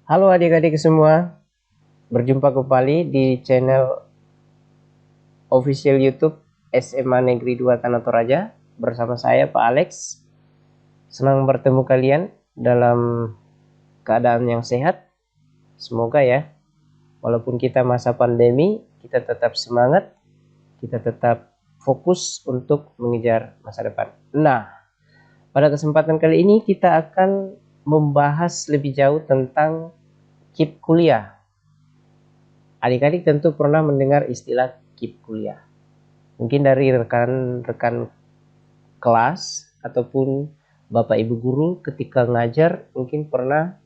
Halo adik-adik semua, berjumpa kembali di channel official YouTube SMA Negeri 2 Tanah Toraja bersama saya Pak Alex. Senang bertemu kalian dalam keadaan yang sehat. Semoga ya, walaupun kita masa pandemi, kita tetap semangat, kita tetap fokus untuk mengejar masa depan. Nah, pada kesempatan kali ini kita akan membahas lebih jauh tentang KIP kuliah. Adik-adik tentu pernah mendengar istilah KIP kuliah. Mungkin dari rekan-rekan kelas ataupun Bapak Ibu guru ketika ngajar mungkin pernah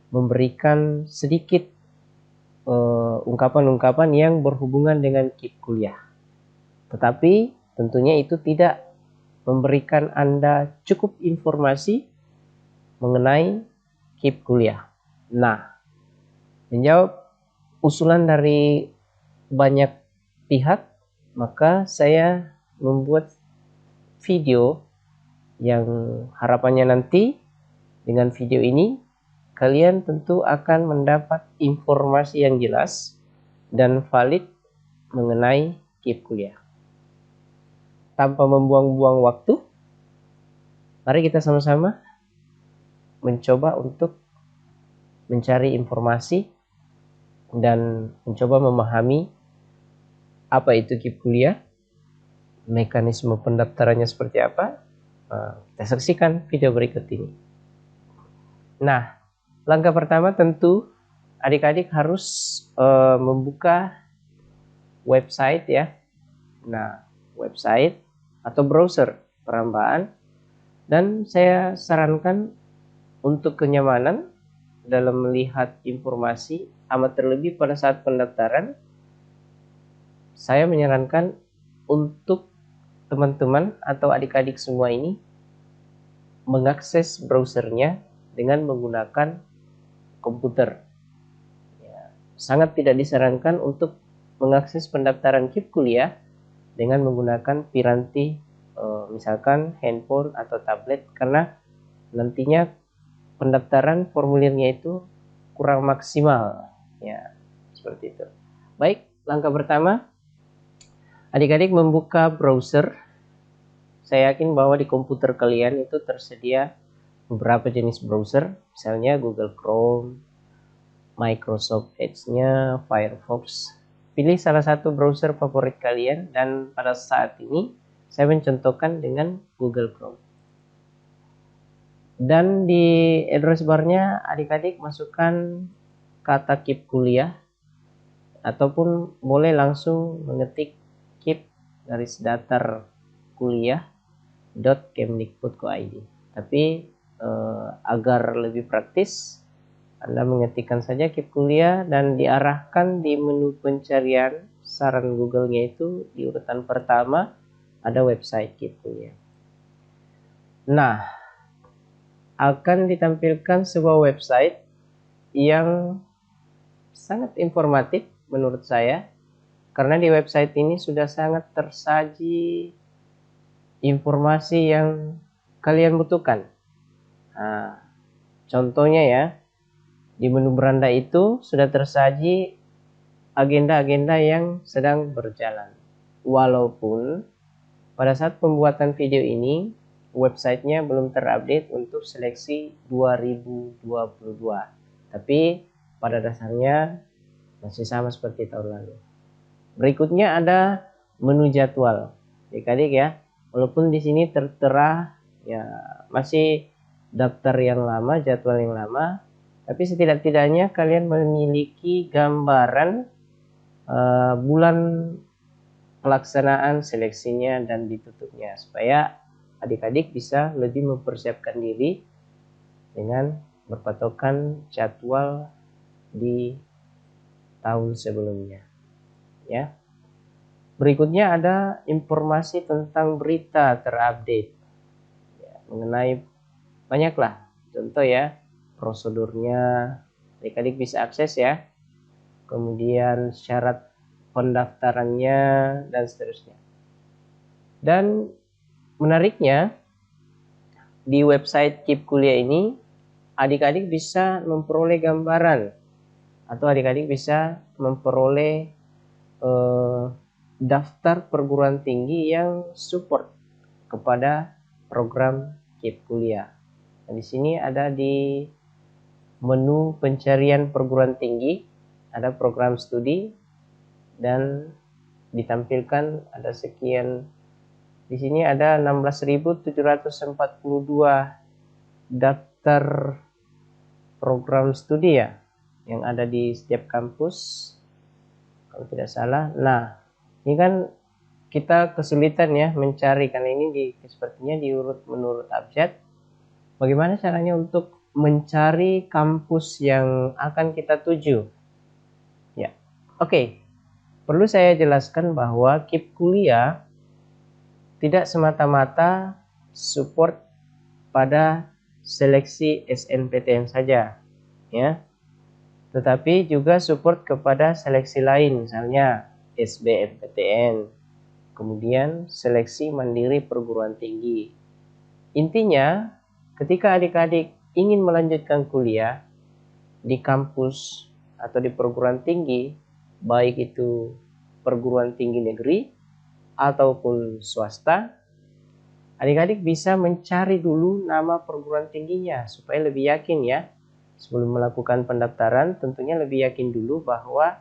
memberikan sedikit ungkapan-ungkapan yang berhubungan dengan KIP kuliah. Tetapi tentunya itu tidak memberikan Anda cukup informasi mengenai KIP kuliah. Nah, menjawab usulan dari banyak pihak, maka saya membuat video yang harapannya nanti dengan video ini kalian tentu akan mendapat informasi yang jelas dan valid mengenai KIP kuliah. Tanpa membuang-buang waktu, mari kita sama-sama mencoba untuk mencari informasi dan mencoba memahami apa itu KIP kuliah, mekanisme pendaftarannya seperti apa. Kita saksikan video berikut ini. Nah, langkah pertama tentu adik-adik harus membuka website ya. Nah, website atau browser perambaan, dan saya sarankan untuk kenyamanan dalam melihat informasi, amat terlebih pada saat pendaftaran, saya menyarankan untuk teman-teman atau adik-adik semua ini mengakses browsernya dengan menggunakan komputer. Ya, sangat tidak disarankan untuk mengakses pendaftaran KIP kuliah dengan menggunakan piranti misalkan handphone atau tablet, karena nantinya pendaftaran formulirnya itu kurang maksimal ya, seperti itu. Baik, langkah pertama adik-adik membuka browser. Saya yakin bahwa di komputer kalian itu tersedia beberapa jenis browser, misalnya Google Chrome, Microsoft Edge-nya, Firefox. Pilih salah satu browser favorit kalian, dan pada saat ini saya mencontohkan dengan Google Chrome. Dan di address bar-nya adik-adik masukkan kata KIP kuliah, ataupun boleh langsung mengetik KIP garis datar kuliah.kemdikbud.go.id. Tapi agar lebih praktis, Anda mengetikkan saja KIP kuliah dan diarahkan di menu pencarian saran Google-nya itu di urutan pertama ada website KIP kuliah. Nah, akan ditampilkan sebuah website yang sangat informatif menurut saya, karena di website ini sudah sangat tersaji informasi yang kalian butuhkan. Nah, contohnya ya, di menu beranda itu sudah tersaji agenda-agenda yang sedang berjalan. Walaupun pada saat pembuatan video ini websitenya belum terupdate untuk seleksi 2022, tapi pada dasarnya masih sama seperti tahun lalu. Berikutnya ada menu jadwal, adik-adik ya. Walaupun di sini tertera ya masih daftar yang lama, jadwal yang lama, tapi setidak-tidaknya kalian memiliki gambaran bulan pelaksanaan seleksinya dan ditutupnya, supaya adik-adik bisa lebih mempersiapkan diri dengan berpatokan jadwal di tahun sebelumnya ya. Berikutnya ada informasi tentang berita terupdate ya, mengenai banyaklah contoh ya, prosedurnya adik-adik bisa akses ya, kemudian syarat pendaftarannya dan seterusnya. Dan menariknya di website KIP kuliah ini adik-adik bisa memperoleh gambaran atau adik-adik bisa memperoleh daftar perguruan tinggi yang support kepada program KIP kuliah. Nah, di sini ada di menu pencarian perguruan tinggi, ada program studi dan ditampilkan ada sekian. Di sini ada 16.742 daftar program studi ya yang ada di setiap kampus kalau tidak salah. Nah, ini kan kita kesulitan ya mencari karena ini sepertinya diurut menurut abjad. Bagaimana caranya untuk mencari kampus yang akan kita tuju? Ya, oke. Perlu saya jelaskan bahwa KIP kuliah tidak semata-mata support pada seleksi SNPTN saja, ya. Tetapi juga support kepada seleksi lain, misalnya SBMPTN, kemudian seleksi mandiri perguruan tinggi. Intinya, ketika adik-adik ingin melanjutkan kuliah di kampus atau di perguruan tinggi, baik itu perguruan tinggi negeri ataupun swasta, adik-adik bisa mencari dulu nama perguruan tingginya supaya lebih yakin ya. Sebelum melakukan pendaftaran, tentunya lebih yakin dulu bahwa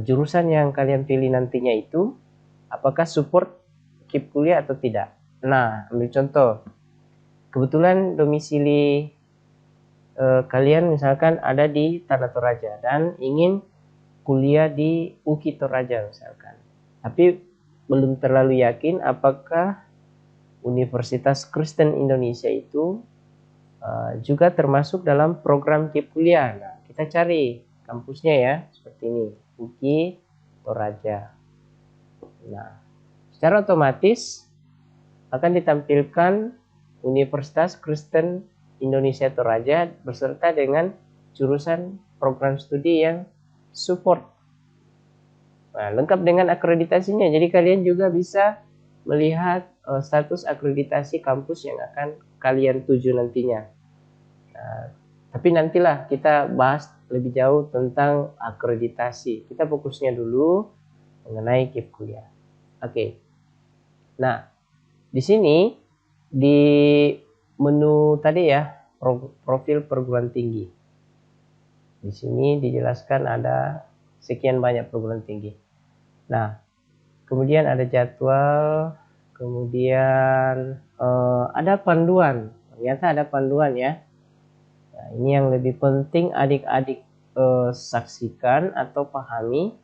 jurusan yang kalian pilih nantinya itu apakah support KIP kuliah atau tidak. Nah, ambil contoh. Kebetulan domisili kalian misalkan ada di Tanah Toraja dan ingin kuliah di UKI Toraja misalkan. Tapi belum terlalu yakin apakah Universitas Kristen Indonesia itu juga termasuk dalam program KIP kuliah. Nah, kita cari kampusnya ya, seperti ini, UKI Toraja. Nah, secara otomatis akan ditampilkan Universitas Kristen Indonesia Toraja beserta dengan jurusan program studi yang support. Nah, lengkap dengan akreditasinya. Jadi kalian juga bisa melihat status akreditasi kampus yang akan kalian tuju nantinya. Nah, tapi nantilah kita bahas lebih jauh tentang akreditasi. Kita fokusnya dulu mengenai KIP kuliah. Oke. Nah, di sini di menu tadi ya, profil perguruan tinggi. Di sini dijelaskan ada sekian banyak perguruan tinggi. Nah, kemudian ada jadwal, kemudian ada panduan. Ternyata ada panduan ya. Nah, ini yang lebih penting adik-adik saksikan atau pahami.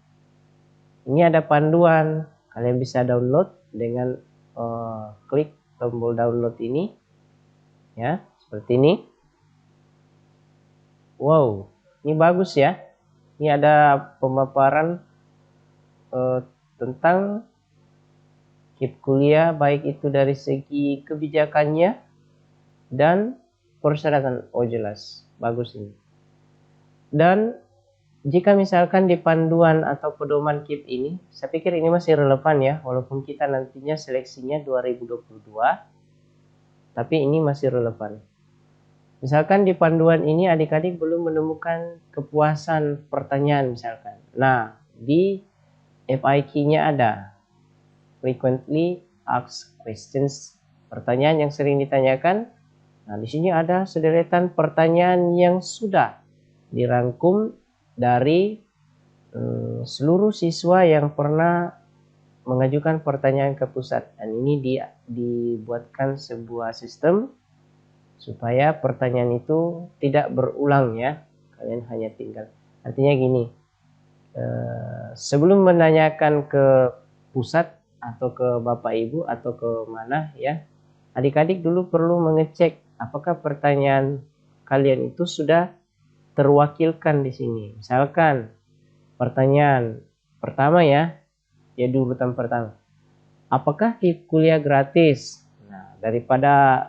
Ini ada panduan. Kalian bisa download dengan klik tombol download ini. Ya, seperti ini. Wow, ini bagus ya. Ini ada pemaparan tentang KIP kuliah, baik itu dari segi kebijakannya dan persyaratan. Oh jelas, bagus ini. Dan jika misalkan di panduan atau pedoman KIP ini, saya pikir ini masih relevan ya, walaupun kita nantinya seleksinya 2022, tapi ini masih relevan. Misalkan di panduan ini adik-adik belum menemukan kepuasan pertanyaan misalkan. Nah, di FAQ-nya ada frequently asked questions, pertanyaan yang sering ditanyakan. Nah, di sini ada sederetan pertanyaan yang sudah dirangkum dari seluruh siswa yang pernah mengajukan pertanyaan ke pusat. Dan ini dibuatkan sebuah sistem supaya pertanyaan itu tidak berulang ya. Kalian hanya tinggal. Artinya gini, sebelum menanyakan ke pusat atau ke bapak ibu atau ke mana ya, adik-adik dulu perlu mengecek apakah pertanyaan kalian itu sudah terwakilkan di sini. Misalkan pertanyaan pertama ya di urutan pertama, apakah kuliah gratis? Nah, daripada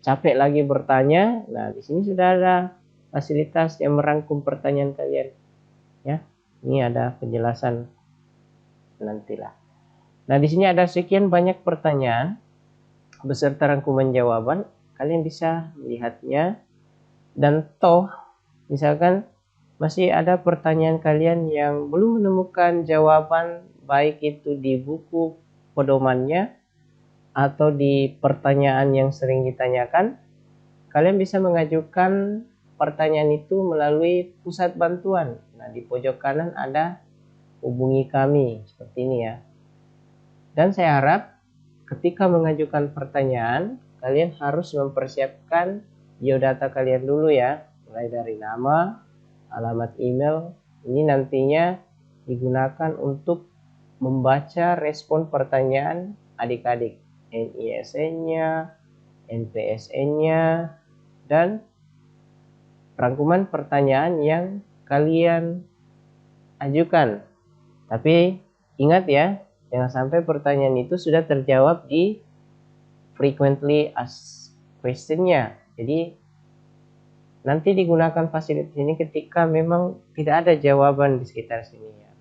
capek lagi bertanya, nah di sini sudah ada fasilitas yang merangkum pertanyaan kalian ya. Ini ada penjelasan nantilah. Nah, di sini ada sekian banyak pertanyaan beserta rangkuman jawaban. Kalian bisa melihatnya Dan toh misalkan masih ada pertanyaan kalian yang belum menemukan jawaban, baik itu di buku pedomannya atau di pertanyaan yang sering ditanyakan, kalian bisa mengajukan pertanyaan itu melalui pusat bantuan. Nah, di pojok kanan ada hubungi kami, seperti ini ya. Dan saya harap ketika mengajukan pertanyaan, kalian harus mempersiapkan biodata kalian dulu ya, mulai dari nama, alamat email. Ini nantinya digunakan untuk membaca respon pertanyaan adik-adik, NISN-nya, NPSN-nya, dan rangkuman pertanyaan yang kalian ajukan. Tapi ingat ya, jangan sampai pertanyaan itu sudah terjawab di frequently asked question-nya. Jadi nanti digunakan fasilitas ini ketika memang tidak ada jawaban di sekitar sini ya.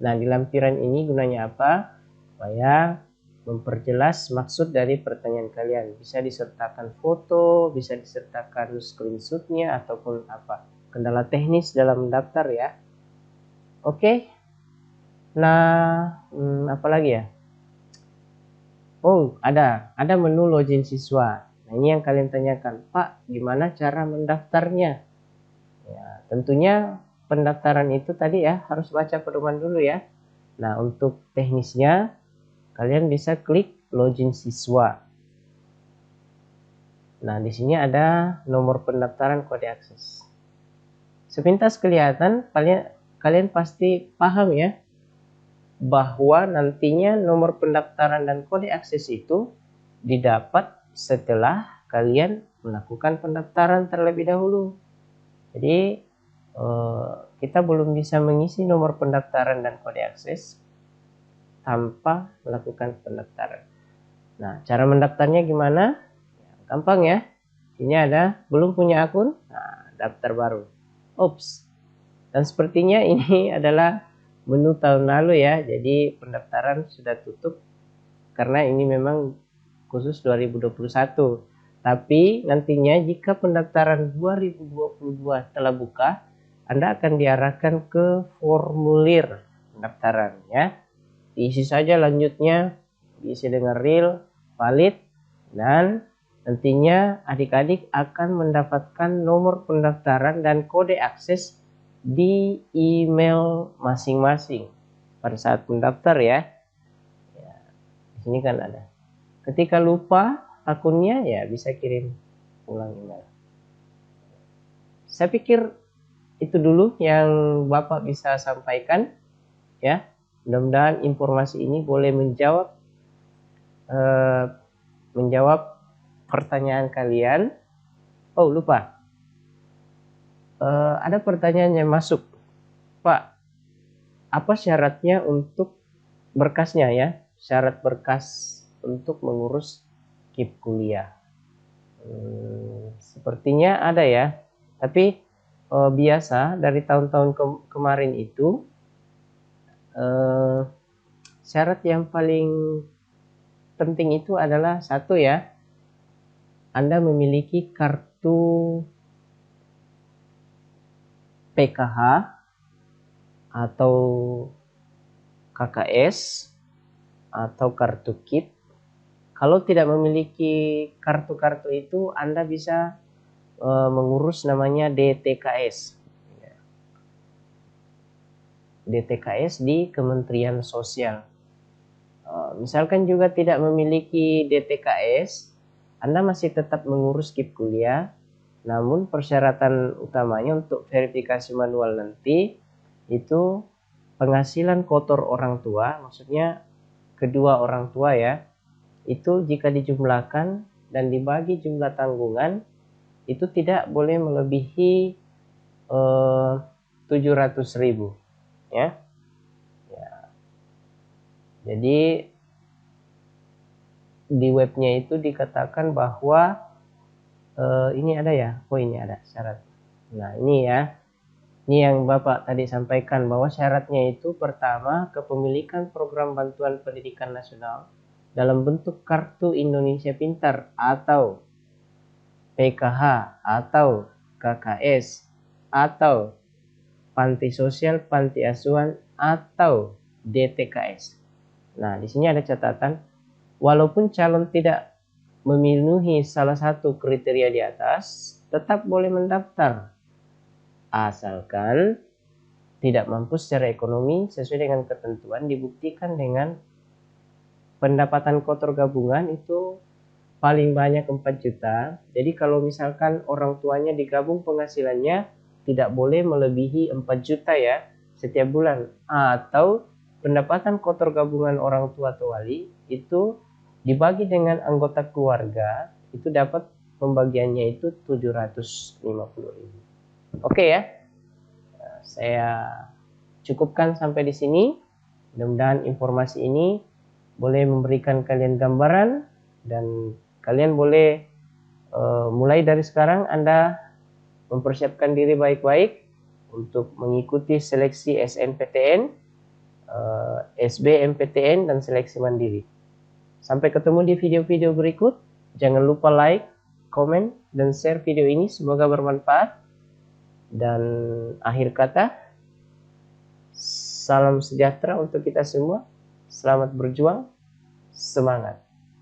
Nah, di lampiran ini gunanya apa? Supaya memperjelas maksud dari pertanyaan kalian. Bisa disertakan foto, bisa disertakan screenshot-nya ataupun apa. Kendala teknis dalam mendaftar ya. Oke. Nah, apa lagi ya? Oh, ada menu login siswa. Nah, ini yang kalian tanyakan, Pak, gimana cara mendaftarnya? Ya, tentunya pendaftaran itu tadi ya harus baca pedoman dulu ya. Nah, untuk teknisnya kalian bisa klik login siswa. Nah, di sini ada nomor pendaftaran kode akses. Sepintas kelihatan, kalian pasti paham ya bahwa nantinya nomor pendaftaran dan kode akses itu didapat setelah kalian melakukan pendaftaran terlebih dahulu. Jadi kita belum bisa mengisi nomor pendaftaran dan kode akses tanpa melakukan pendaftaran. Nah, cara mendaftarnya gimana? Gampang ya. Ini ada belum punya akun, nah, daftar baru. Ups. Dan sepertinya ini adalah menu tahun lalu ya, jadi pendaftaran sudah tutup karena ini memang khusus 2021. Tapi nantinya jika pendaftaran 2022 telah buka, Anda akan diarahkan ke formulir pendaftaran ya. Diisi saja lanjutnya, diisi dengan real, valid, dan nantinya adik-adik akan mendapatkan nomor pendaftaran dan kode akses di email masing-masing pada saat mendaftar ya. Di sini kan ada. Ketika lupa akunnya ya bisa kirim ulang email. Saya pikir itu dulu yang Bapak bisa sampaikan ya. Mudah-mudahan informasi ini boleh menjawab pertanyaan kalian. Oh, lupa. Ada pertanyaan yang masuk. Pak, apa syaratnya untuk berkasnya ya? Syarat berkas untuk mengurus KIP kuliah. Sepertinya ada ya. Tapi biasa dari tahun-tahun kemarin itu syarat yang paling penting itu adalah satu ya, Anda memiliki kartu PKH atau KKS atau kartu KIP. Kalau tidak memiliki kartu-kartu itu, Anda bisa mengurus namanya DTKS. DTKS di Kementerian Sosial. Misalkan juga tidak memiliki DTKS, Anda masih tetap mengurus KIP kuliah, namun persyaratan utamanya untuk verifikasi manual nanti itu penghasilan kotor orang tua, maksudnya kedua orang tua ya, itu jika dijumlahkan dan dibagi jumlah tanggungan itu tidak boleh melebihi 700.000 ya. Jadi di webnya itu dikatakan bahwa ini ada ya, oh ini ada syarat. Nah ini ya, ini yang Bapak tadi sampaikan bahwa syaratnya itu pertama kepemilikan program bantuan pendidikan nasional dalam bentuk kartu Indonesia Pintar atau PKH atau KKS atau panti sosial, panti asuhan atau DTKS. Nah, di sini ada catatan, walaupun calon tidak memenuhi salah satu kriteria di atas, tetap boleh mendaftar, asalkan tidak mampu secara ekonomi sesuai dengan ketentuan, dibuktikan dengan pendapatan kotor gabungan itu paling banyak 4 juta. Jadi kalau misalkan orang tuanya digabung penghasilannya tidak boleh melebihi 4 juta ya setiap bulan, atau pendapatan kotor gabungan orang tua atau wali itu dibagi dengan anggota keluarga, itu dapat pembagiannya itu 750.000. Oke ya, saya cukupkan sampai di sini. Mudah-mudahan informasi ini boleh memberikan kalian gambaran, dan kalian boleh mulai dari sekarang Anda mempersiapkan diri baik-baik untuk mengikuti seleksi SNPTN, SBMPTN, dan seleksi mandiri. Sampai ketemu di video-video berikut. Jangan lupa like, komen, dan share video ini. Semoga bermanfaat. Dan akhir kata, salam sejahtera untuk kita semua. Selamat berjuang, semangat.